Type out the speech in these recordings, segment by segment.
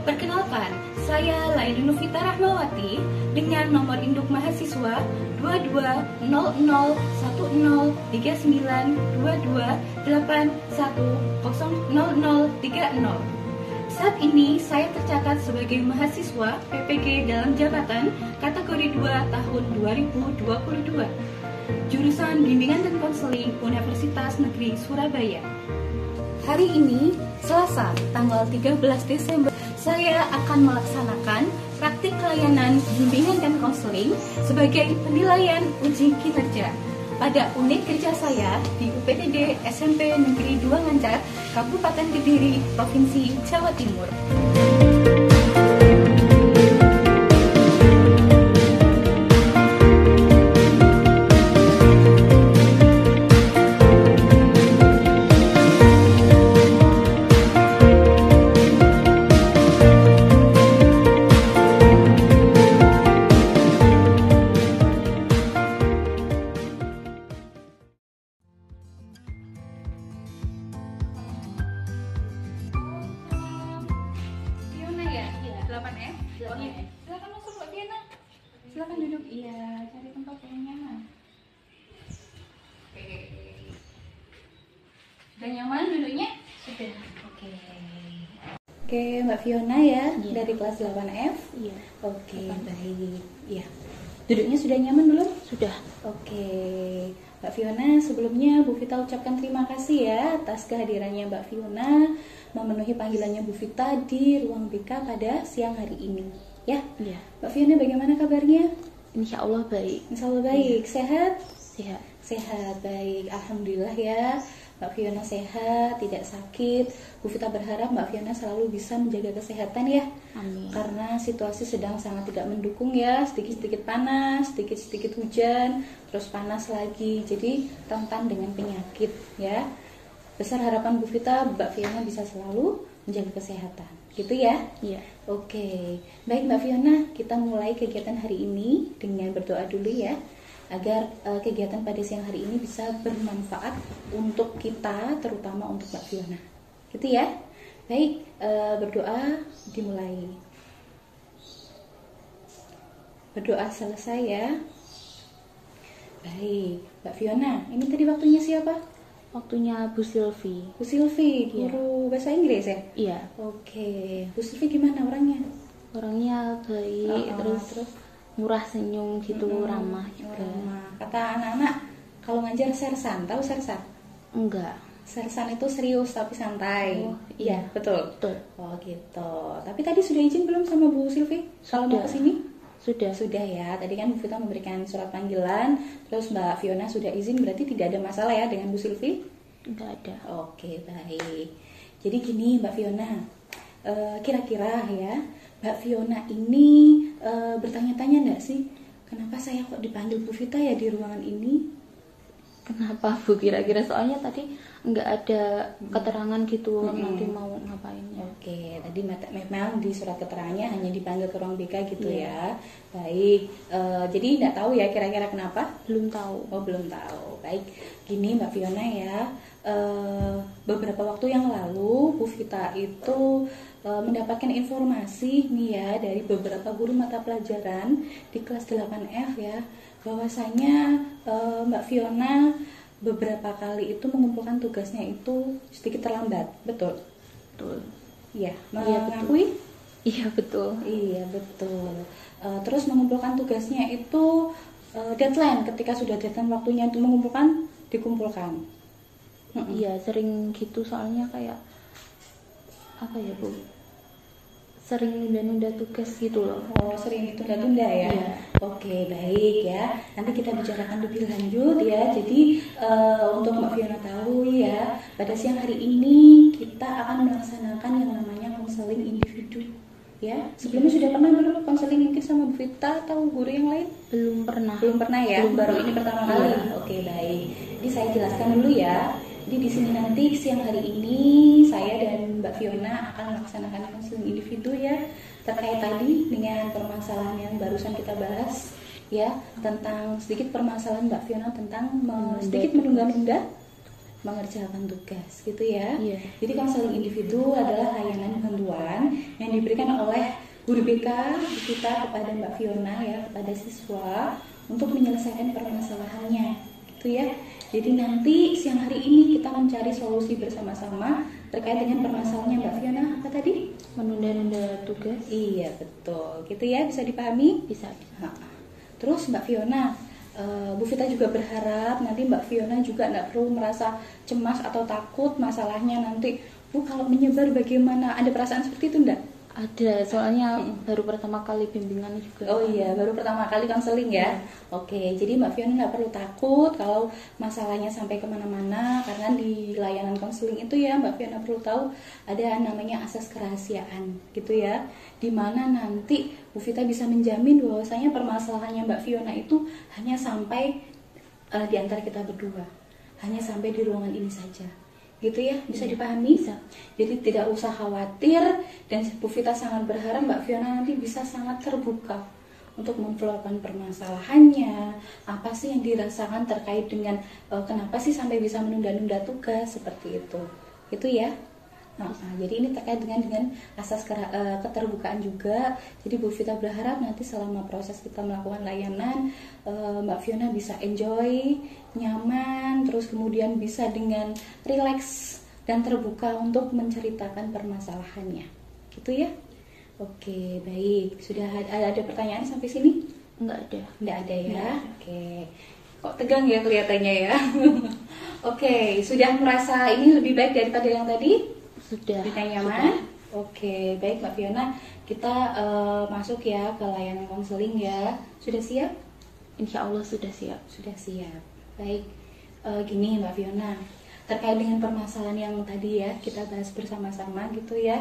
Perkenalkan, saya Laili Novita Rahmawati dengan nomor induk mahasiswa 2200103922810030. Saat ini saya tercatat sebagai mahasiswa PPG dalam jabatan kategori 2 tahun 2022, jurusan Bimbingan dan Konseling Universitas Negeri Surabaya. Hari ini, Selasa, tanggal 13 Desember, saya akan melaksanakan praktik layanan bimbingan dan konseling sebagai penilaian uji kinerja pada unit kerja saya di UPTD SMP Negeri 2 Ngancar, Kabupaten Kediri, Provinsi Jawa Timur. Silakan masuk Mbak Fiona. Silakan duduk. Iya, cari tempat yang nyaman. Oke. Sudah nyaman duduknya? Sudah. Oke, Mbak Fiona ya, dari kelas 8F. Iya. Oke, baik. Iya. Duduknya sudah nyaman belum? Sudah. Oke. Mbak Fiona, sebelumnya Bu Vita ucapkan terima kasih ya atas kehadirannya Mbak Fiona memenuhi panggilannya Bu Vita di ruang BK pada siang hari ini. Ya, iya. Mbak Fiona bagaimana kabarnya? Insya Allah baik. Insya Allah baik. Sehat? Sehat. Sehat, baik. Alhamdulillah ya. Mbak Fiona sehat, tidak sakit. Bu Vita berharap Mbak Fiona selalu bisa menjaga kesehatan ya. Amin. Karena situasi sedang sangat tidak mendukung ya. Sedikit-sedikit panas, sedikit-sedikit hujan, terus panas lagi. Jadi rentan dengan penyakit ya. Besar harapan Bu Vita, Mbak Fiona bisa selalu menjaga kesehatan. Gitu ya? Iya. Oke. Baik Mbak Fiona, kita mulai kegiatan hari ini dengan berdoa dulu ya. Agar kegiatan pada siang hari ini bisa bermanfaat untuk kita, terutama untuk Mbak Fiona. Gitu ya? Baik, berdoa dimulai. Berdoa selesai ya. Baik, Mbak Fiona, ini tadi waktunya siapa? Waktunya Bu Silvi. Bu Silvi, guru bahasa Inggris ya? Iya. Oke, Bu Silvi gimana orangnya? Orangnya baik, terus murah senyum gitu, ramah juga. Ramah. Kata anak-anak, kalau ngajar sersan, tahu sersan? Enggak. Sersan itu serius tapi santai. Oh, iya, betul. Betul. Oh gitu. Tapi tadi sudah izin belum sama Bu Silvi kalau mau kesini? Sudah. Sudah ya. Tadi kan Bu Vita memberikan surat panggilan, terus Mbak Fiona sudah izin, berarti tidak ada masalah ya dengan Bu Silvi? Enggak ada. Oke, baik. Jadi gini Mbak Fiona, kira-kira ya Mbak Fiona ini bertanya-tanya enggak sih, kenapa saya kok dipanggil Bu Vita ya di ruangan ini? Kenapa Bu kira-kira? Soalnya tadi enggak ada keterangan gitu nanti mau ngapain ya. Oke, tadi memang di surat keterangannya hanya dipanggil ke ruang BK gitu ya. Baik, jadi enggak tahu ya kira-kira kenapa? Belum tahu. Oh, belum tahu. Baik, gini Mbak Fiona ya, beberapa waktu yang lalu Bu Vita itu mendapatkan informasi nih ya dari beberapa guru mata pelajaran di kelas 8F ya, bahwasanya Mbak Fiona beberapa kali itu mengumpulkan tugasnya itu sedikit terlambat, betul? Betul. Iya, Iya, mengakui? Iya, betul. Iya, betul. Terus mengumpulkan tugasnya itu deadline, ketika sudah deadline waktunya untuk mengumpulkan, dikumpulkan. Iya, sering gitu soalnya kayak apa ya Bu? Sering nunda-nunda tugas gitu loh. Oh, sering ditunda-tunda ya? Iya. Oke, baik ya. Nanti kita bicarakan lebih lanjut ya. Jadi untuk Mbak Fiona tahu ya, pada siang hari ini kita akan melaksanakan yang namanya konseling individu. Ya, sebelumnya sudah pernah belum konseling mungkin sama Bu Vita atau guru yang lain? Belum pernah. Belum pernah ya? Belum. Baru ini pertama kali. Oke, baik. Jadi saya jelaskan dulu ya. Jadi di sini nanti siang hari ini saya dan Mbak Fiona akan melaksanakan konseling individu ya, terkait tadi dengan permasalahan yang barusan kita bahas ya, tentang sedikit permasalahan Mbak Fiona tentang sedikit menunda-nunda mengerjakan tugas gitu ya. Iya. Jadi konseling individu adalah layanan bantuan yang diberikan oleh guru BK kita kepada Mbak Fiona ya, kepada siswa untuk menyelesaikan permasalahannya, gitu ya. Jadi nanti siang hari ini kita mencari solusi bersama-sama terkait dengan permasalahannya Mbak Fiona. Apa tadi? Menunda-nunda tugas. Iya betul, gitu ya, bisa dipahami? Bisa. Terus Mbak Fiona, Bu Vita juga berharap nanti Mbak Fiona juga nggak perlu merasa cemas atau takut masalahnya nanti. Bu, kalau menyebar bagaimana? Ada perasaan seperti itu enggak? Ada, soalnya baru pertama kali bimbingan juga. Oh iya, baru pertama kali konseling ya. Oke, jadi Mbak Fiona nggak perlu takut kalau masalahnya sampai kemana-mana, karena di layanan konseling itu ya Mbak Fiona perlu tahu ada namanya asas kerahasiaan, gitu ya. Dimana nanti Bu Vita bisa menjamin bahwasanya permasalahannya Mbak Fiona itu hanya sampai di antara kita berdua, hanya sampai di ruangan ini saja. Gitu ya, bisa dipahami? Bisa. Jadi tidak usah khawatir, dan Bu Vita sangat berharap Mbak Fiona nanti bisa sangat terbuka untuk memflorkan permasalahannya, apa sih yang dirasakan terkait dengan kenapa sih sampai bisa menunda-nunda tugas seperti itu. Gitu ya. Jadi ini terkait dengan asas keterbukaan juga. Jadi Bu Vita berharap nanti selama proses kita melakukan layanan, Mbak Fiona bisa enjoy, nyaman, terus kemudian bisa dengan rileks dan terbuka untuk menceritakan permasalahannya. Gitu ya. Oke, baik. Sudah ada pertanyaan sampai sini? Enggak ada. Enggak ada ya. Oke. Kok tegang ya kelihatannya ya. Oke, sudah merasa ini lebih baik daripada yang tadi? Sudah. Kita nyaman? Oke, baik Mbak Fiona. Kita masuk ya ke layanan konseling ya. Sudah siap? Insya Allah sudah siap. Sudah siap. Baik, gini Mbak Fiona, terkait dengan permasalahan yang tadi ya kita bahas bersama-sama gitu ya,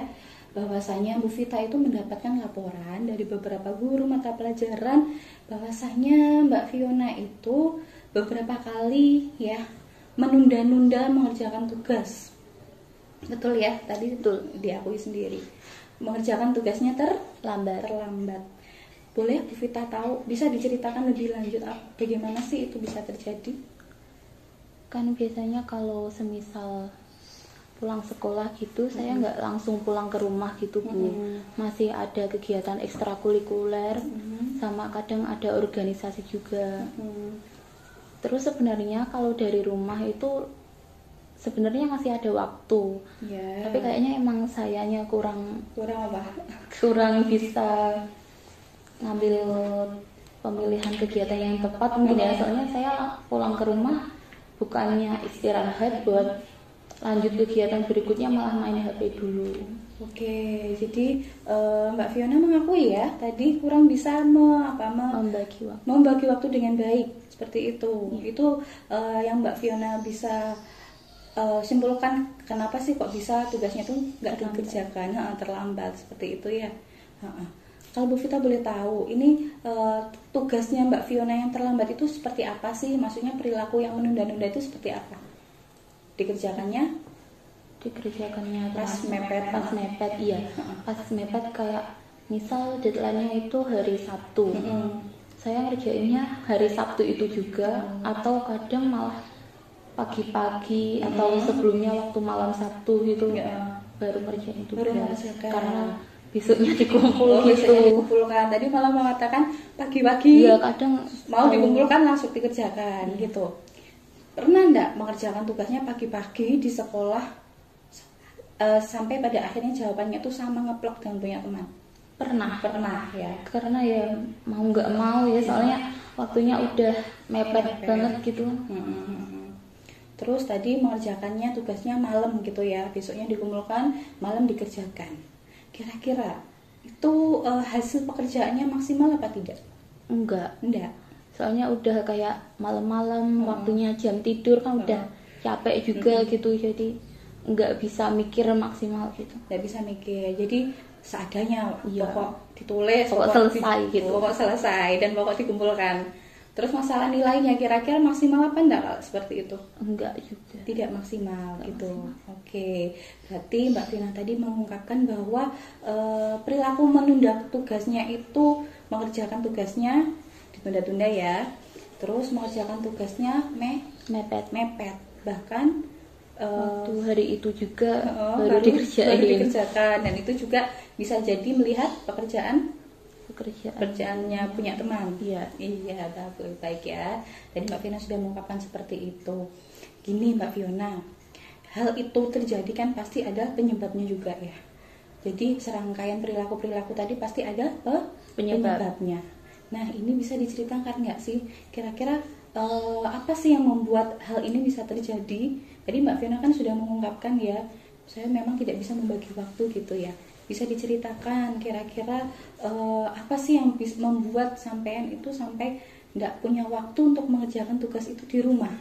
bahwasanya Bu Vita itu mendapatkan laporan dari beberapa guru mata pelajaran bahwasanya Mbak Fiona itu beberapa kali ya menunda-nunda mengerjakan tugas. Betul ya, tadi betul diakui sendiri. Mengerjakan tugasnya terlambat. Boleh Bu Vita tahu, bisa diceritakan lebih lanjut bagaimana sih itu bisa terjadi? Kan biasanya kalau semisal pulang sekolah gitu, saya nggak langsung pulang ke rumah gitu Bu. Masih ada kegiatan ekstrakurikuler, sama kadang ada organisasi juga. Terus sebenarnya kalau dari rumah itu sebenarnya masih ada waktu, tapi kayaknya emang sayanya kurang apa? Kurang bisa ngambil pemilihan kegiatan yang tepat mungkin ya. Soalnya saya pulang ke rumah bukannya istirahat buat lanjut kegiatan berikutnya, malah main HP dulu. Oke, jadi Mbak Fiona mengakui ya tadi kurang bisa membagi waktu dengan baik seperti itu. Itu yang Mbak Fiona bisa simpulkan kenapa sih kok bisa tugasnya tuh nggak dikerjakan, terlambat seperti itu ya. Kalau Bu Vita boleh tahu, ini tugasnya Mbak Fiona yang terlambat itu seperti apa sih? Maksudnya perilaku yang menunda-nunda itu seperti apa? Dikerjakannya pas mepet iya. Pas mepet kayak misal deadline-nya itu hari Sabtu. Saya ngerjainnya hari Sabtu itu juga, atau kadang malah pagi-pagi atau sebelumnya waktu malam Sabtu gitu baru ngerjain tugas, karena besoknya dikumpulkan. Tadi malah mengatakan pagi-pagi kadang mau dikumpulkan langsung dikerjakan gitu. Pernah enggak mengerjakan tugasnya pagi-pagi di sekolah sampai pada akhirnya jawabannya tuh sama ngeplok dengan punya teman? Pernah ya. Karena ya mau nggak mau ya, soalnya waktunya udah mepet banget gitu. Terus tadi mengerjakannya tugasnya malam gitu ya, besoknya dikumpulkan, malam dikerjakan. Kira-kira itu hasil pekerjaannya maksimal apa tidak? Enggak. Soalnya udah kayak malam-malam, waktunya jam tidur kan udah capek juga gitu, jadi nggak bisa mikir maksimal gitu. Nggak bisa mikir, jadi seadanya, pokok ditulis, pokok selesai gitu. Pokok selesai dan pokok dikumpulkan. Terus masalah nilainya kira-kira maksimal apa enggak kalau seperti itu? Enggak juga. Tidak maksimal gitu. Oke. Berarti Mbak Vina tadi mengungkapkan bahwa perilaku menunda tugasnya itu mengerjakan tugasnya ditunda-tunda ya. Terus mengerjakan tugasnya mepet. Bahkan waktu hari itu juga baru dikerjain. dikerjakan, dan itu juga bisa jadi melihat pekerjaannya punya teman. Iya, baik ya. Tadi Mbak Fiona sudah mengungkapkan seperti itu. Gini Mbak Fiona, hal itu terjadi kan pasti ada penyebabnya juga ya. Jadi serangkaian perilaku tadi pasti ada penyebabnya. Nah, ini bisa diceritakan nggak sih kira-kira apa sih yang membuat hal ini bisa terjadi? Tadi Mbak Fiona kan sudah mengungkapkan ya, saya memang tidak bisa membagi waktu gitu ya. Bisa diceritakan kira-kira apa sih yang membuat sampean itu sampai nggak punya waktu untuk mengerjakan tugas itu di rumah?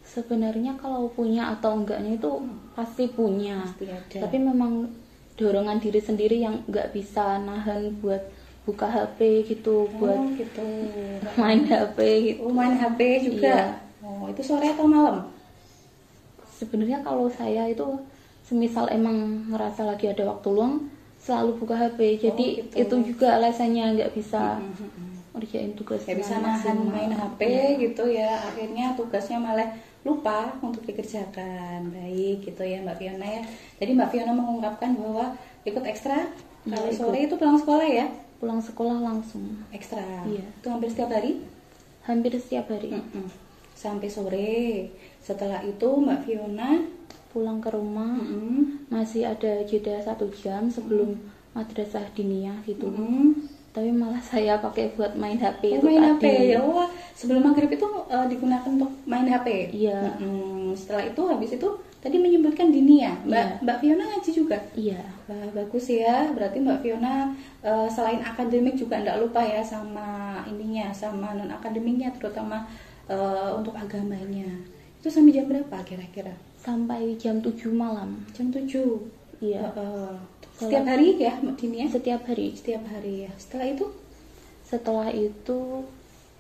Sebenarnya kalau punya atau enggaknya itu pasti punya. Pasti ada. Tapi memang dorongan diri sendiri yang nggak bisa nahan buat buka HP gitu, buat gitu. main HP gitu. Main HP juga. Iya. Itu sore atau malam? Sebenarnya kalau saya itu semisal emang ngerasa lagi ada waktu luang selalu buka HP. Jadi gitu. itu juga alasannya nggak bisa ngerjain tugas. Nggak bisa nahan main HP gitu ya. Akhirnya tugasnya malah lupa untuk dikerjakan. Baik gitu ya Mbak Fiona ya. Tadi Mbak Fiona mengungkapkan bahwa ikut ekstra kalau sore itu pulang sekolah ya? Pulang sekolah langsung ekstra. Iya. Itu hampir setiap hari? Hampir setiap hari. Sampai sore. Setelah itu Mbak Fiona pulang ke rumah, masih ada jeda 1 jam sebelum madrasah diniyah gitu. Tapi malah saya pakai buat main HP itu main tadi. HP ya. Sebelum maghrib itu digunakan untuk main HP. Iya. Setelah itu habis itu tadi menyebutkan diniyah. Mbak Fiona ngaji juga? Iya. Bagus ya. Berarti Mbak Fiona selain akademik juga enggak lupa ya sama ininya, sama non akademiknya, terutama untuk agamanya. Itu sampai jam berapa kira-kira? Sampai jam 7 malam. Jam 7. Iya. Setiap hari ya Mbak Dini ya? Setiap hari. Setiap hari ya. Setelah itu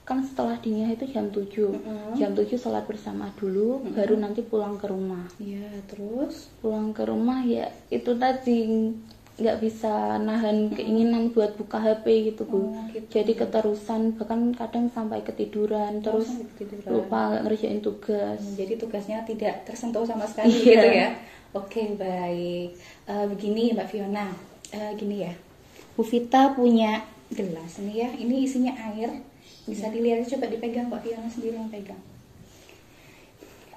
kan setelah diniyah itu jam 7. Jam 7 sholat bersama dulu, baru nanti pulang ke rumah. Iya, terus pulang ke rumah ya itu tadi nggak bisa nahan keinginan buat buka HP gitu Bu. Gitu. Jadi keterusan, bahkan kadang sampai ketiduran, terus lupa nggak ngerjain tugas. Jadi tugasnya tidak tersentuh sama sekali gitu ya. Oke, baik. Begini Mbak Fiona, gini ya, Bu Vita punya gelas nih ya, ini isinya air. Bisa dilihat, coba dipegang Mbak Fiona sendiri yang pegang.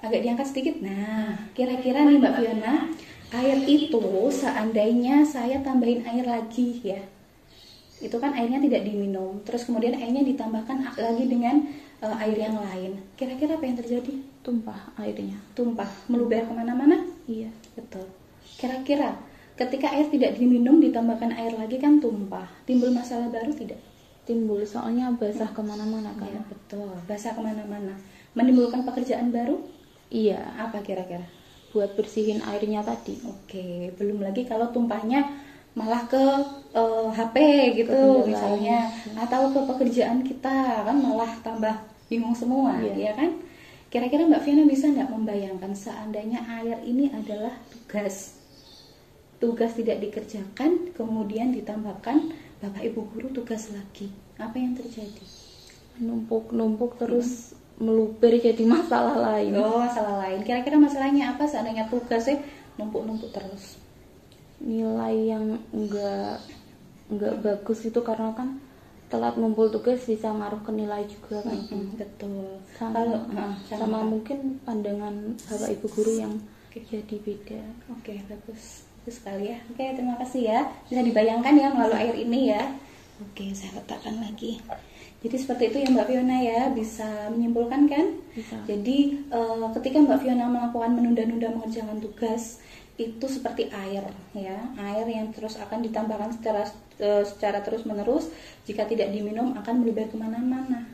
Agak diangkat sedikit. Nah, kira-kira nih Mbak Fiona, air itu seandainya saya tambahin air lagi ya, itu kan airnya tidak diminum, terus kemudian airnya ditambahkan lagi dengan air yang lain, kira-kira apa yang terjadi? Tumpah airnya. Tumpah, meluber kemana-mana? Iya. Betul. Kira-kira ketika air tidak diminum ditambahkan air lagi kan tumpah, timbul masalah baru tidak? Timbul, soalnya basah kemana-mana kan. Iya betul, basah kemana-mana. Menimbulkan pekerjaan baru? Iya. Apa kira-kira? Buat bersihin airnya tadi. Oke, belum lagi kalau tumpahnya malah ke HP gitu misalnya, atau ke pekerjaan kita kan malah tambah bingung semua, ya kan? Kira-kira Mbak Fiona bisa nggak membayangkan seandainya air ini adalah tugas tidak dikerjakan, kemudian ditambahkan Bapak Ibu guru tugas lagi, apa yang terjadi? Numpuk terus meluber jadi masalah lain. Masalah lain. Kira-kira masalahnya apa seandainya tugasnya numpuk terus? Nilai yang enggak bagus itu karena kan telat ngumpul tugas bisa ngaruh ke nilai juga kan. Betul. Sama mungkin pandangan Bapak Ibu guru yang jadi beda. Oke, bagus sekali ya. Oke, terima kasih ya. Bisa dibayangkan ya melalui air ini ya. Oke, saya letakkan lagi. Jadi seperti itu ya Mbak Fiona ya, bisa menyimpulkan kan? Bisa. Jadi ketika Mbak Fiona melakukan menunda-nunda mengerjakan tugas, itu seperti air ya, air yang terus akan ditambahkan secara terus-menerus. Jika tidak diminum akan meluber kemana-mana.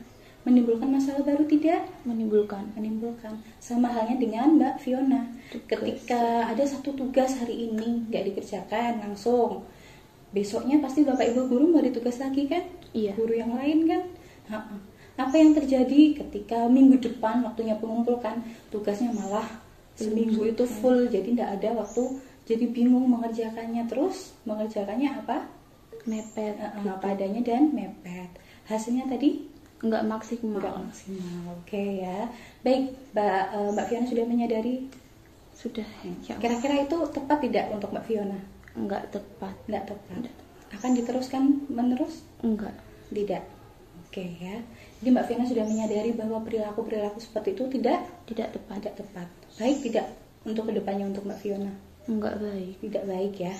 Menimbulkan masalah baru tidak? Menimbulkan. Sama halnya dengan Mbak Fiona. Ketika ada satu tugas hari ini nggak dikerjakan langsung, besoknya pasti Bapak Ibu guru mau ditugas lagi kan? Iya. Guru yang lain kan? Apa yang terjadi ketika minggu depan waktunya mengumpulkan tugasnya malah seminggu itu full, jadi tidak ada waktu, jadi bingung mengerjakannya, terus mengerjakannya apa? Mepet. Apa adanya dan mepet. Hasilnya tadi enggak maksimal. Oke ya. Baik, Mbak Fiona sudah menyadari Sudah. Ya. Kira-kira itu tepat tidak untuk Mbak Fiona? Enggak tepat. Enggak tepat. Akan diteruskan menerus? Enggak. Tidak. Oke ya. Jadi Mbak Fiona sudah menyadari bahwa perilaku seperti itu tidak tepat. Tidak tepat. Baik tidak untuk kedepannya untuk Mbak Fiona? Enggak baik. Tidak baik ya.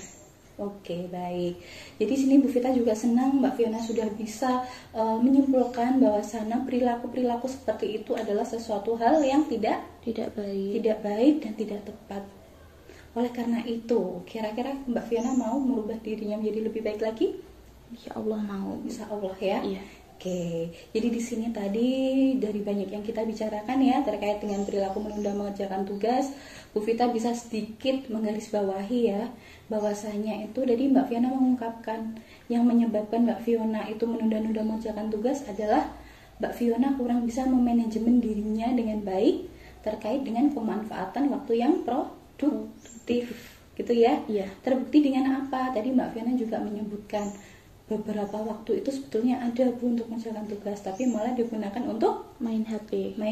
Oke, baik. Jadi sini Bu Vita juga senang Mbak Fiona sudah bisa menyimpulkan bahwa sana perilaku seperti itu adalah sesuatu hal yang tidak baik dan tidak tepat. Oleh karena itu, kira-kira Mbak Fiona mau merubah dirinya menjadi lebih baik lagi? Insya Allah mau. Insya Allah ya. Iya. Oke, jadi di sini tadi dari banyak yang kita bicarakan ya terkait dengan perilaku menunda mengerjakan tugas, Bu Vita bisa sedikit menggarisbawahi ya bahwasanya itu dari Mbak Fiona mengungkapkan yang menyebabkan Mbak Fiona itu menunda-nunda mengerjakan tugas adalah Mbak Fiona kurang bisa memanajemen dirinya dengan baik terkait dengan pemanfaatan waktu yang produktif, gitu ya. Iya. Terbukti dengan apa? Tadi Mbak Fiona juga menyebutkan beberapa waktu itu sebetulnya ada Bu untuk mengerjakan tugas, tapi malah digunakan untuk main HP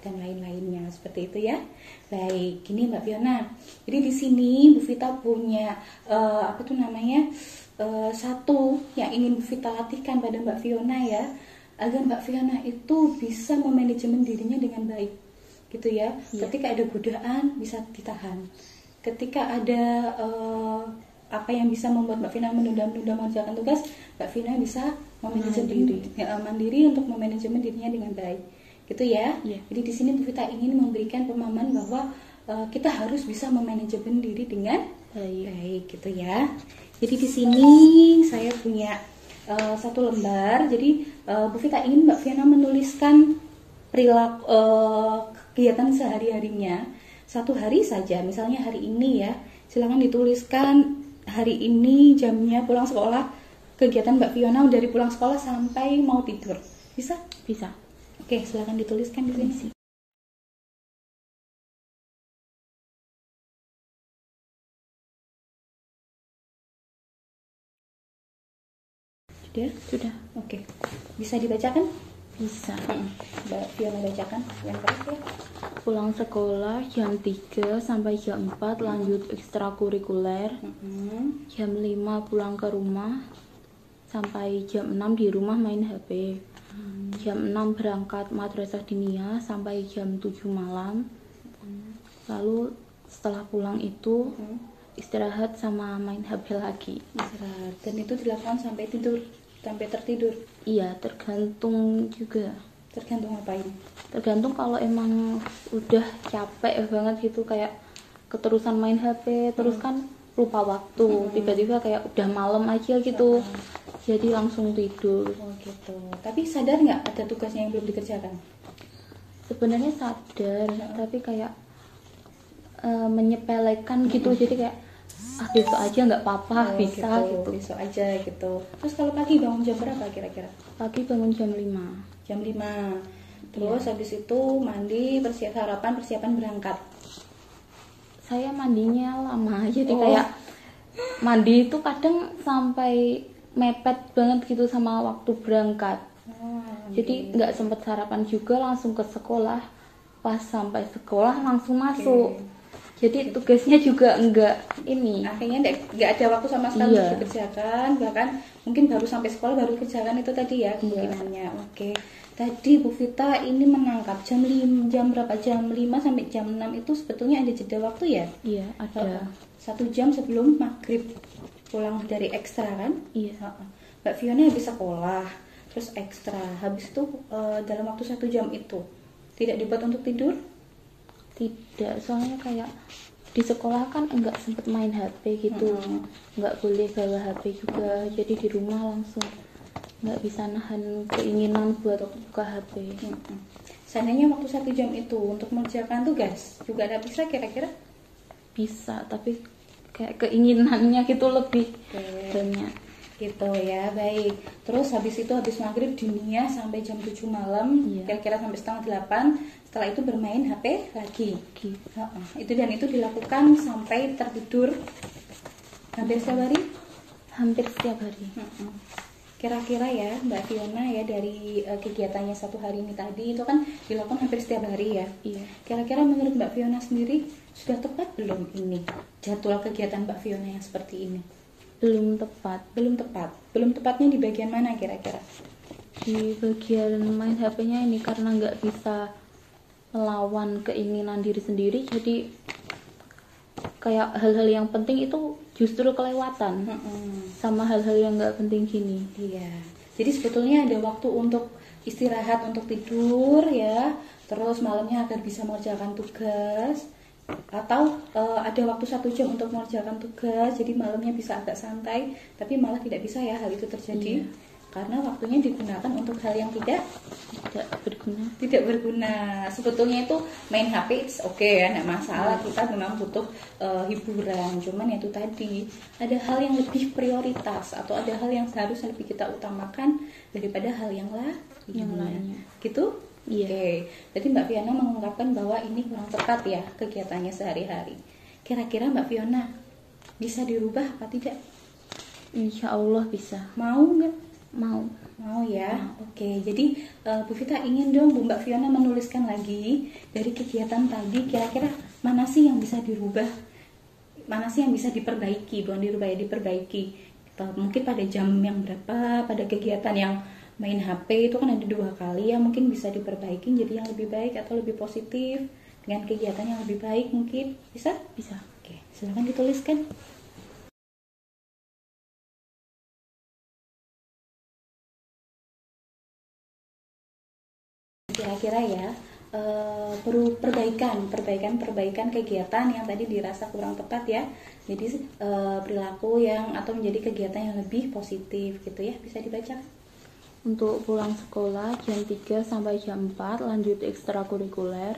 dan lain-lainnya seperti itu ya. Baik, gini Mbak Fiona. Jadi di sini Bu Vita punya satu yang ingin Bu Vita latihkan pada Mbak Fiona ya, agar Mbak Fiona itu bisa memanajemen dirinya dengan baik, gitu ya. Ketika ada godaan bisa ditahan. Ketika ada apa yang bisa membuat Mbak Fiona menunda-nunda mengerjakan tugas, Mbak Fiona bisa mandiri untuk memanajemen dirinya dengan baik, gitu ya. Jadi di sini Bu Vita ingin memberikan pemahaman bahwa kita harus bisa memanajemen diri dengan baik, gitu ya. Jadi di sini saya punya satu lembar. Jadi Bu Vita ingin Mbak Fiona menuliskan perilaku kegiatan sehari-harinya satu hari saja. Misalnya hari ini ya, silakan dituliskan hari ini jamnya pulang sekolah, kegiatan Mbak Fiona dari pulang sekolah sampai mau tidur. Bisa? Bisa. Oke, silakan dituliskan di sini. Sudah. Oke. Bisa dibacakan? Bisa. Mbak Fiona bacakan yang terakhir. Pulang sekolah jam 3 sampai jam 4 lanjut ekstrakurikuler. Jam 5 pulang ke rumah sampai jam 6 di rumah main HP. Jam 6 berangkat madrasah diniyah sampai jam 7 malam. Lalu setelah pulang itu istirahat sama main HP lagi. Istirahat. Dan itu dilakukan sampai tertidur? Iya, tergantung juga. Tergantung apa ini? Tergantung kalau emang udah capek banget gitu, kayak keterusan main HP terus kan lupa waktu, tiba-tiba kayak udah malam aja gitu, jadi langsung tidur. Oh gitu. Tapi sadar nggak ada tugasnya yang belum dikerjakan? Sebenarnya sadar, tapi kayak menyepelekan gitu, jadi kayak besok aja nggak apa-apa, bisa gitu. Besok aja gitu. Terus kalau pagi bangun jam berapa kira-kira? Pagi bangun jam 5. Jam 5. Terus habis itu mandi, persiapan berangkat. Saya mandinya lama, jadi kayak mandi itu kadang sampai mepet banget gitu sama waktu berangkat. Jadi nggak sempet sarapan juga, langsung ke sekolah. Pas sampai sekolah langsung masuk. Jadi tugasnya juga akhirnya nggak ada waktu sama sekali untuk dikerjakan, bahkan mungkin baru sampai sekolah baru kerjakan itu tadi ya kemungkinannya. Oke. Tadi Bu Vita ini menangkap jam berapa? Jam 5 sampai jam 6 itu sebetulnya ada jeda waktu ya? Iya, ada. 1 jam sebelum maghrib pulang dari ekstra kan? Iya. Mbak Fiona habis sekolah, terus ekstra, habis itu dalam waktu 1 jam itu tidak dibuat untuk tidur? Tidak, soalnya kayak di sekolah kan enggak sempet main HP gitu, enggak boleh bawa HP juga, jadi di rumah langsung nggak bisa nahan keinginan buat buka HP. Seandainya waktu 1 jam itu untuk mengerjakan tugas juga ada bisa kira-kira? Bisa, tapi kayak keinginannya gitu lebih banyak. Gitu ya, baik. Terus habis maghrib diniyah sampai jam 7 malam, kira-kira sampai setengah 8. Setelah itu bermain HP lagi. Itu dilakukan sampai tertidur hampir setiap hari? Hampir setiap hari. Kira-kira ya Mbak Fiona ya, dari kegiatannya satu hari ini tadi itu kan dilakukan hampir setiap hari ya. Iya. Kira-kira menurut Mbak Fiona sendiri sudah tepat belum ini jadwal kegiatan Mbak Fiona yang seperti ini? Belum tepat. Belum tepat. Belum tepatnya di bagian mana kira-kira? Di bagian main HP-nya ini, karena nggak bisa melawan keinginan diri sendiri, jadi kayak hal-hal yang penting itu justru kelewatan sama hal-hal yang nggak penting gini. Iya. Jadi sebetulnya ada waktu untuk istirahat, untuk tidur ya. Terus malamnya agar bisa mengerjakan tugas. Atau ada waktu 1 jam untuk mengerjakan tugas. Jadi malamnya bisa agak santai. Tapi malah tidak bisa ya hal itu terjadi. Iya. Karena waktunya digunakan untuk hal yang tidak berguna. Sebetulnya itu main HP it's okay ya, enggak masalah. Kita memang butuh hiburan. Cuman itu tadi, ada hal yang lebih prioritas atau ada hal yang seharusnya lebih kita utamakan daripada hal yang lainnya. Gitu? Iya. Oke. Jadi Mbak Fiona mengungkapkan bahwa ini kurang tepat ya kegiatannya sehari-hari. Kira-kira Mbak Fiona bisa dirubah apa tidak? Insya Allah bisa. Mau nggak? Mau ya. Oke. Jadi Bu Vita ingin dong Mbak Fiona menuliskan lagi dari kegiatan tadi, kira-kira mana sih yang bisa dirubah, mana sih yang bisa diperbaiki, bukan dirubah ya, diperbaiki. Mungkin pada jam yang berapa, pada kegiatan yang main HP itu kan ada 2 kali ya, mungkin bisa diperbaiki jadi yang lebih baik atau lebih positif dengan kegiatan yang lebih baik, mungkin bisa. Oke, silakan dituliskan. Kira-kira ya perbaikan kegiatan yang tadi dirasa kurang tepat ya. Jadi perilaku yang atau menjadi kegiatan yang lebih positif gitu ya, bisa dibaca. Untuk pulang sekolah jam 3 sampai jam 4 lanjut ekstrakurikuler.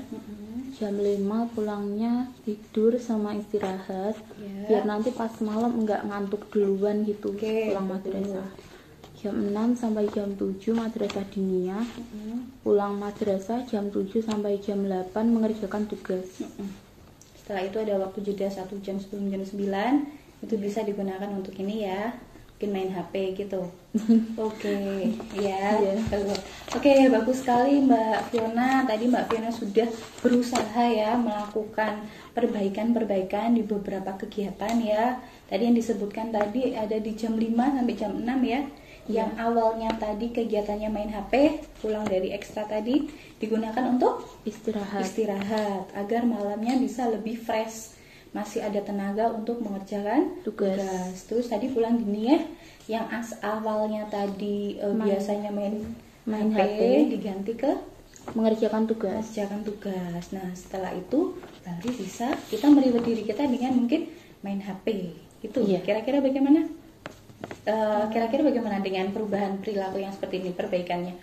Jam 5 pulangnya tidur sama istirahat, biar nanti pas malam enggak ngantuk duluan gitu. Pulang madrasah. Jam 6 sampai jam 7 madrasah diniyah. Pulang madrasah jam 7 sampai jam 8 mengerjakan tugas. Setelah itu ada waktu jeda 1 jam sebelum jam 9. Itu bisa digunakan untuk ini ya, mungkin main HP gitu. Oke, ya. Oke, bagus sekali Mbak Fiona. Tadi Mbak Fiona sudah berusaha ya melakukan perbaikan di beberapa kegiatan ya. Tadi yang disebutkan tadi ada di jam 5 sampai jam 6 ya. Yang awalnya tadi kegiatannya main HP, pulang dari ekstra tadi digunakan untuk istirahat agar malamnya bisa lebih fresh, masih ada tenaga untuk mengerjakan tugas. Terus tadi pulang dini ya, yang awalnya tadi biasanya main HP diganti ke mengerjakan tugas. Nah setelah itu baru bisa kita mereward diri kita dengan mungkin main HP gitu. Kira-kira bagaimana? Dengan perubahan perilaku yang seperti ini, perbaikannya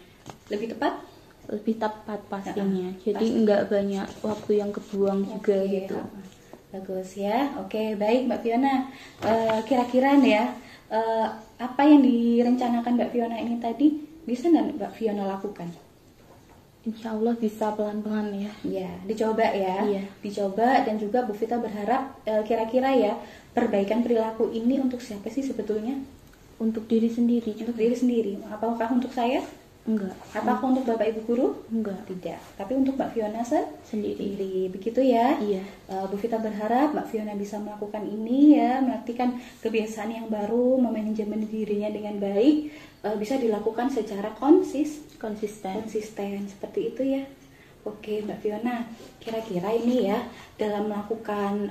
lebih tepat? Lebih tepat pastinya. Jadi enggak banyak waktu yang kebuang juga gitu. Bagus ya. Oke, baik Mbak Fiona. Kira-kira ya, apa yang direncanakan Mbak Fiona ini tadi bisa nggak Mbak Fiona lakukan? Insya Allah bisa pelan-pelan ya. Ya, dicoba ya. Dicoba, dan juga Bu Vita berharap kira-kira ya perbaikan perilaku ini untuk siapa sih sebetulnya? Untuk diri sendiri. Untuk diri sendiri. Apakah untuk saya? Enggak. Apakah untuk Bapak Ibu guru? Enggak. Tidak. Tapi untuk Mbak Fiona sendiri. Begitu ya? Iya. Bu Vita berharap Mbak Fiona bisa melakukan ini ya, melatihkan kebiasaan yang baru, memanajemen dirinya dengan baik, bisa dilakukan secara konsisten seperti itu ya. Oke Mbak Fiona, kira-kira ini ya dalam melakukan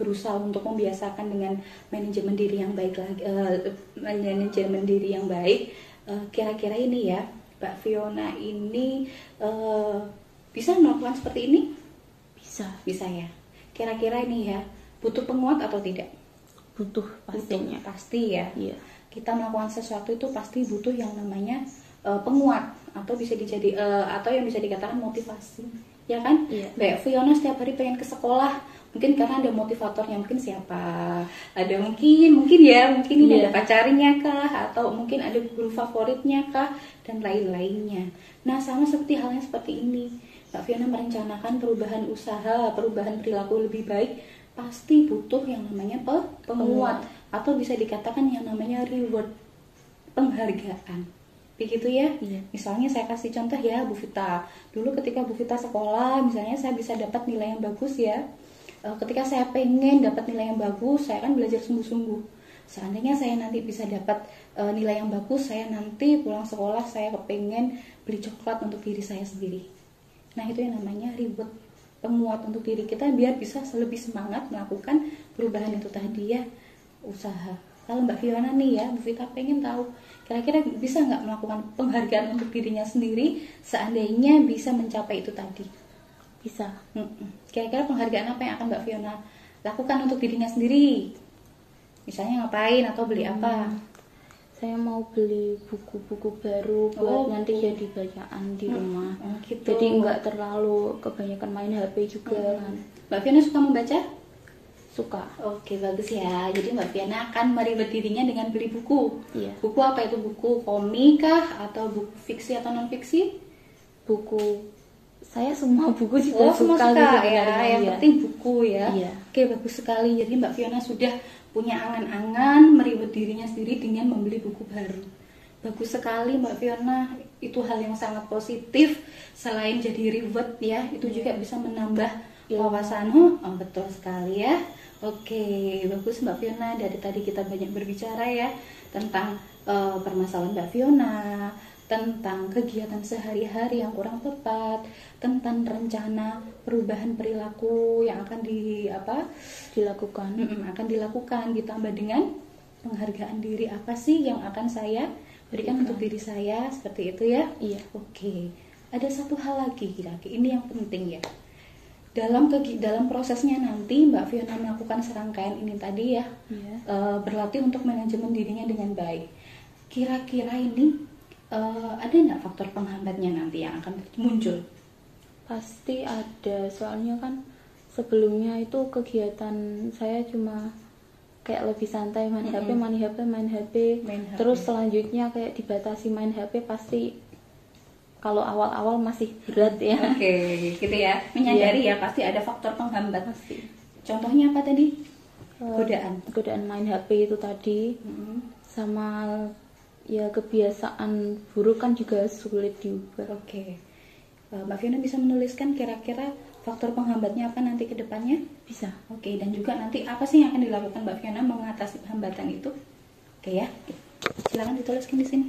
berusaha untuk membiasakan dengan manajemen diri yang baik kira-kira ini ya Mbak Fiona ini bisa melakukan seperti ini? Bisa ya. Kira-kira ini ya butuh penguat atau tidak? Butuh pastinya. Pasti ya. Iya. Kita melakukan sesuatu itu pasti butuh yang namanya penguat atau atau yang bisa dikatakan motivasi, ya kan? Iya. Mbak Fiona setiap hari pengen ke sekolah, mungkin karena ada motivatornya, mungkin siapa? Ada mungkin ini ada pacarnya kah, atau mungkin ada guru favoritnya kah, dan lain-lainnya. Nah, sama seperti halnya seperti ini. Mbak Fiona merencanakan perubahan usaha, perubahan perilaku lebih baik, pasti butuh yang namanya penguat atau bisa dikatakan yang namanya reward. penghargaan. Begitu ya? Iya. Misalnya saya kasih contoh ya, Bu Vita. Dulu ketika Bu Vita sekolah, misalnya saya bisa dapat nilai yang bagus ya. Ketika saya pengen dapat nilai yang bagus, saya kan belajar sungguh-sungguh. Seandainya saya nanti bisa dapat nilai yang bagus, saya nanti pulang sekolah saya kepengen beli coklat untuk diri saya sendiri. Nah, itu yang namanya reward, penguat untuk diri kita biar bisa lebih semangat melakukan perubahan itu tadi ya, usaha. Kalau Mbak Fiona nih ya, Bu Vita pengen tahu kira-kira bisa nggak melakukan penghargaan untuk dirinya sendiri seandainya bisa mencapai itu tadi? Bisa. Kira-kira penghargaan apa yang akan Mbak Fiona lakukan untuk dirinya sendiri? Misalnya ngapain atau beli apa? Saya mau beli buku-buku baru buat nanti jadi bacaan di rumah. Gitu. Jadi nggak terlalu kebanyakan main HP juga kan. Mbak Fiona suka membaca? Suka. Oke, bagus ya. Jadi Mbak Fiona akan meribet dirinya dengan beli buku. Iya. Buku apa itu? Buku komik kah? Atau buku fiksi atau non-fiksi? Buku. Saya semua buku juga semua suka suka gitu, ya. Yang penting buku ya. Iya. Oke, bagus sekali. Jadi Mbak Fiona sudah punya angan-angan meribet dirinya sendiri dengan membeli buku baru. Bagus sekali Mbak Fiona. Itu hal yang sangat positif. Selain jadi reward ya, itu juga bisa menambah wawasan. Betul sekali ya. Oke, bagus Mbak Fiona. Dari tadi kita banyak berbicara ya tentang permasalahan Mbak Fiona, tentang kegiatan sehari-hari yang kurang tepat, tentang rencana perubahan perilaku yang akan dilakukan, ditambah dengan penghargaan diri. Apa sih yang akan saya berikan untuk diri saya, seperti itu ya? Iya. Oke, ada satu hal lagi kira-kira ini yang penting ya. Dalam prosesnya nanti Mbak Fiona melakukan serangkaian ini tadi ya, berlatih untuk manajemen dirinya dengan baik. Kira-kira ini ada nggak faktor penghambatnya nanti yang akan muncul? Pasti ada, soalnya kan sebelumnya itu kegiatan saya cuma kayak lebih santai main HP. Terus selanjutnya kayak dibatasi main HP, pasti kalau awal-awal masih berat ya. Oke, gitu ya. Menyadari ya pasti ada faktor penghambat. Pasti. Contohnya apa tadi? Godaan main HP itu tadi. Sama ya kebiasaan buruk kan juga sulit diubah. Oke. Mbak Fiona bisa menuliskan kira-kira faktor penghambatnya apa nanti ke depannya? Bisa. Oke, dan juga nanti apa sih yang akan dilakukan Mbak Fiona mengatasi hambatan itu? Oke ya. Silakan dituliskan di sini.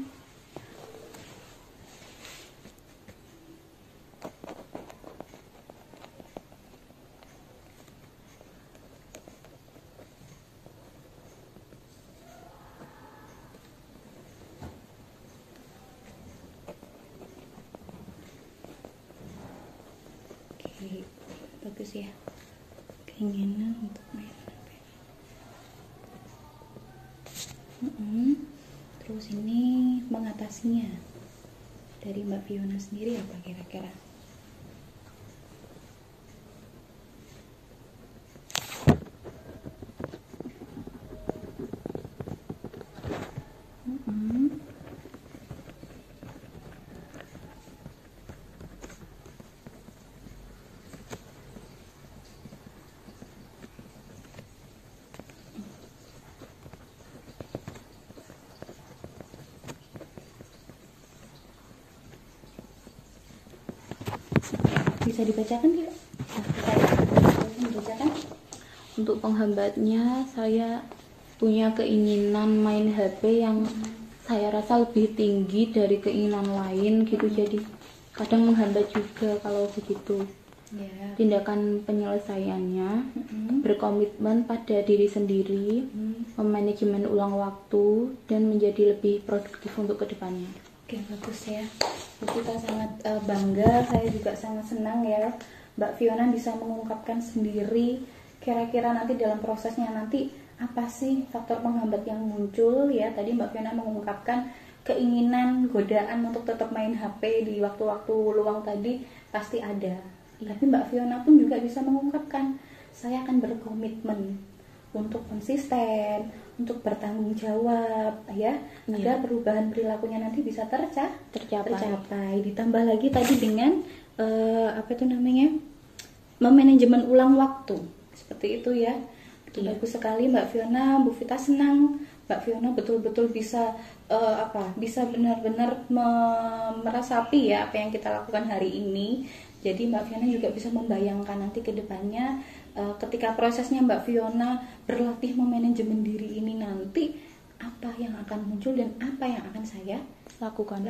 Bagus ya, keinginan untuk main HP. Terus ini mengatasinya dari Mbak Fiona sendiri apa kira-kira? Bisa dibacakan tidak? Dibacakan. Untuk penghambatnya, saya punya keinginan main HP yang saya rasa lebih tinggi dari keinginan lain gitu. Jadi kadang menghambat juga kalau begitu. Tindakan penyelesaiannya berkomitmen pada diri sendiri, memanajemen ulang waktu, dan menjadi lebih produktif untuk kedepannya. Oke, bagus ya. Kita sangat bangga, saya juga sangat senang ya Mbak Fiona bisa mengungkapkan sendiri kira-kira nanti dalam prosesnya nanti apa sih faktor penghambat yang muncul ya. Tadi Mbak Fiona mengungkapkan keinginan, godaan untuk tetap main HP di waktu-waktu luang tadi pasti ada. Tapi Mbak Fiona pun juga bisa mengungkapkan, saya akan berkomitmen untuk konsisten, untuk bertanggung jawab ya, agar perubahan perilakunya nanti bisa tercapai. Ditambah lagi tadi dengan memanajemen ulang waktu, seperti itu ya. Bagus sekali Mbak Fiona. Bu Vita senang Mbak Fiona betul-betul bisa bisa benar-benar meresapi ya apa yang kita lakukan hari ini. Jadi Mbak Fiona juga bisa membayangkan nanti ke depannya ketika prosesnya Mbak Fiona berlatih memanajemen diri ini nanti apa yang akan muncul dan apa yang akan saya lakukan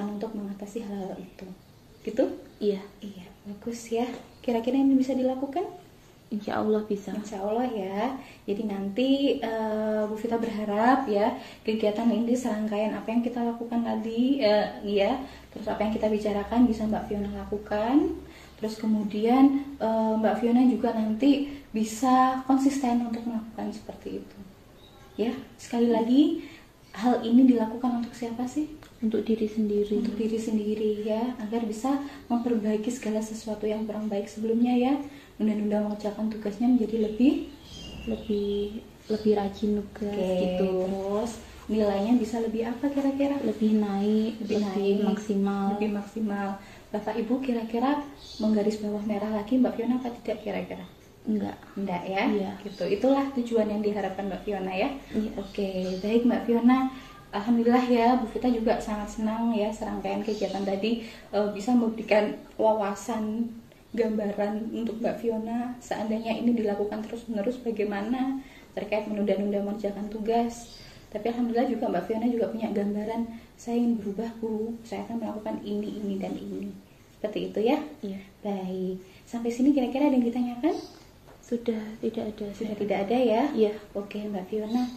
untuk mengatasi hal itu. Gitu? Iya. Iya, bagus ya. Kira-kira ini bisa dilakukan? Insya Allah bisa. Insya Allah ya. Jadi nanti Bu Vita berharap ya kegiatan ini serangkaian apa yang kita lakukan tadi ya, terus apa yang kita bicarakan bisa Mbak Fiona lakukan. Terus kemudian Mbak Fiona juga nanti bisa konsisten untuk melakukan seperti itu. Ya, sekali lagi hal ini dilakukan untuk siapa sih? Untuk diri sendiri. Untuk diri sendiri ya, agar bisa memperbaiki segala sesuatu yang kurang baik sebelumnya ya. Nunda-nunda mengerjakan tugasnya menjadi lebih rajin tugas gitu. Terus nilainya bisa lebih apa kira-kira? Lebih naik, lebih maksimal. Bapak Ibu kira-kira menggaris bawah merah lagi Mbak Fiona apa tidak kira-kira? Enggak ya? Iya. Gitu. Itulah tujuan yang diharapkan Mbak Fiona ya. Iya. Oke, baik Mbak Fiona. Alhamdulillah ya, Bu Vita juga sangat senang ya serangkaian kegiatan tadi bisa memberikan wawasan, gambaran untuk Mbak Fiona. Seandainya ini dilakukan terus-menerus bagaimana terkait menunda-nunda mengerjakan tugas. Tapi Alhamdulillah juga Mbak Fiona juga punya gambaran, saya ingin berubah Bu, saya akan melakukan ini, dan ini. Seperti itu ya? Iya. Baik, sampai sini kira-kira ada yang ditanyakan? Sudah tidak ada. Sudah tidak ada ya? Iya. Oke Mbak Fiona,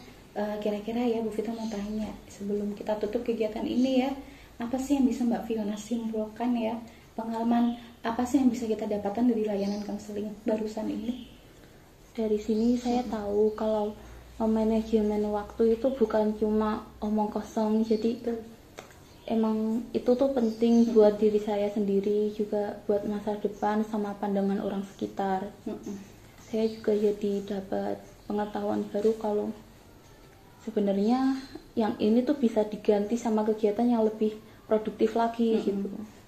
kira-kira ya Bu Vita mau tanya sebelum kita tutup kegiatan ini ya, apa sih yang bisa Mbak Fiona simpulkan ya, pengalaman apa sih yang bisa kita dapatkan dari layanan konseling barusan ini? Dari sini saya tahu kalau manajemen waktu itu bukan cuma omong kosong, jadi emang itu tuh penting buat diri saya sendiri, juga buat masa depan sama pandangan orang sekitar. Saya juga jadi dapat pengetahuan baru kalau sebenarnya yang ini tuh bisa diganti sama kegiatan yang lebih produktif lagi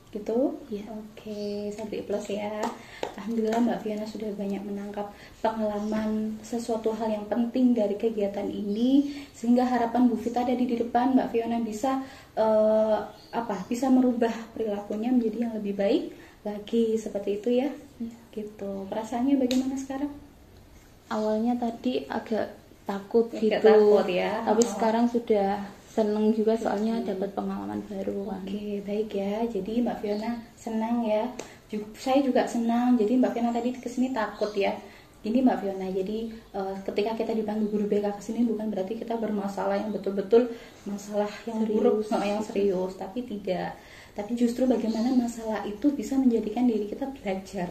gitu. Ya. Oke, 1+ ya. Alhamdulillah Mbak Fiona sudah banyak menangkap pengalaman sesuatu hal yang penting dari kegiatan ini, sehingga harapan Bu Vita ada di depan Mbak Fiona bisa bisa merubah perilakunya menjadi yang lebih baik lagi, seperti itu ya. Gitu. Perasaannya bagaimana sekarang? Awalnya tadi agak takut gitu. Takut ya. Tapi sekarang sudah seneng juga soalnya dapat pengalaman baru kan. Oke, baik ya. Jadi Mbak Fiona senang ya. Saya juga senang. Jadi Mbak Fiona tadi kesini takut ya. Ini Mbak Fiona, jadi ketika kita dipanggil guru BK kesini bukan berarti kita bermasalah yang betul-betul masalah yang buruk, yang serius, tapi tidak. Tapi justru bagaimana masalah itu bisa menjadikan diri kita belajar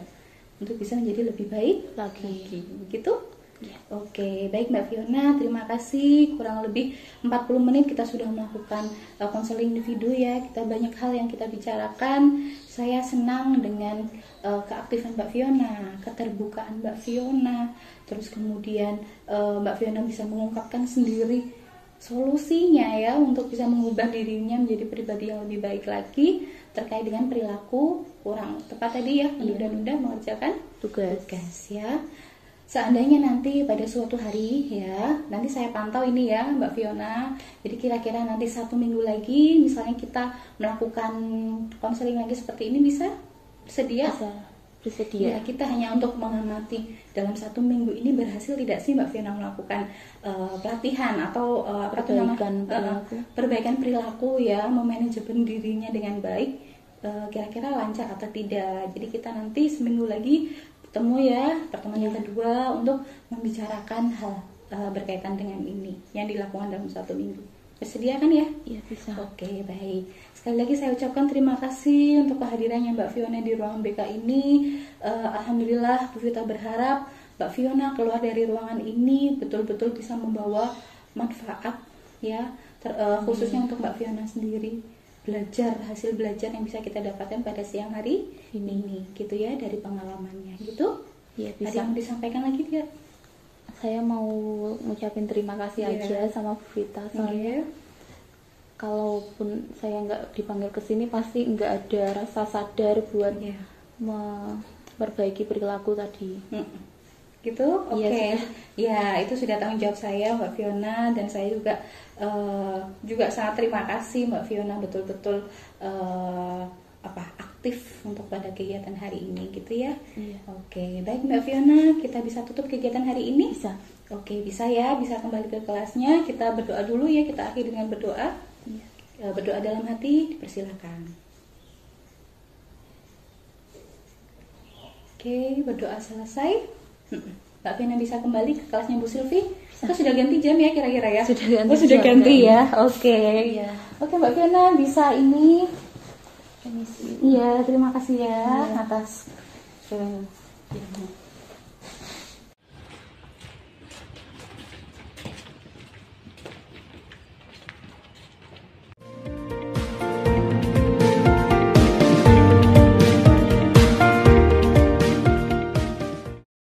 untuk bisa menjadi lebih baik lagi. Gitu? Ya. Oke, baik Mbak Fiona, terima kasih. Kurang lebih 40 menit kita sudah melakukan konseling individu ya. Kita banyak hal yang kita bicarakan. Saya senang dengan keaktifan Mbak Fiona, keterbukaan Mbak Fiona. Terus kemudian Mbak Fiona bisa mengungkapkan sendiri solusinya ya untuk bisa mengubah dirinya menjadi pribadi yang lebih baik lagi terkait dengan perilaku kurang tepat tadi ya, menunda-nunda mengerjakan tugas ya. Seandainya nanti pada suatu hari ya, nanti saya pantau ini ya Mbak Fiona. Jadi kira-kira nanti 1 minggu lagi, misalnya kita melakukan konseling lagi seperti ini, bisa bersedia? Bersedia. Ya, kita hanya untuk mengamati dalam 1 minggu ini berhasil tidak sih Mbak Fiona melakukan pelatihan atau perbaikan perilaku ya, memanajemen dirinya dengan baik, kira-kira lancar atau tidak. Jadi kita nanti seminggu lagi ketemu ya, pertemuan yang kedua untuk membicarakan hal berkaitan dengan ini yang dilakukan dalam 1 minggu. Bersedia kan ya? Iya, bisa. Oke, baik. Sekali lagi saya ucapkan terima kasih untuk kehadirannya Mbak Fiona di ruangan BK ini. Alhamdulillah Bu Vita berharap Mbak Fiona keluar dari ruangan ini betul-betul bisa membawa manfaat ya, khususnya untuk Mbak Fiona sendiri. Hasil belajar yang bisa kita dapatkan pada siang hari ini gitu ya, dari pengalamannya gitu. Iya, bisa. Ada yang disampaikan lagi tidak? Saya mau ngucapin terima kasih aja sama Bu Vita, soalnya kalaupun saya nggak dipanggil ke sini pasti nggak ada rasa sadar buat memperbaiki perilaku tadi. gitu. Oke. Iya, Ya, itu sudah tanggung jawab saya Mbak Fiona, dan saya juga sangat terima kasih Mbak Fiona, betul-betul aktif untuk pada kegiatan hari ini gitu ya. Iya. Oke, baik Mbak Fiona, kita bisa tutup kegiatan hari ini? Bisa. Oke, bisa ya, bisa kembali ke kelasnya. Kita berdoa dulu ya, kita akhiri dengan berdoa. Iya. Berdoa dalam hati, dipersilakan. Oke, berdoa selesai. Mbak Fiona bisa kembali ke kelasnya Bu Silvi. Kita sudah ganti jam ya kira-kira ya? Sudah ganti sudah jam, ganti Kak. ya. Oke. Iya. Oke Mbak Fiona bisa ini. Permisi. Iya, terima kasih ya Iya. atas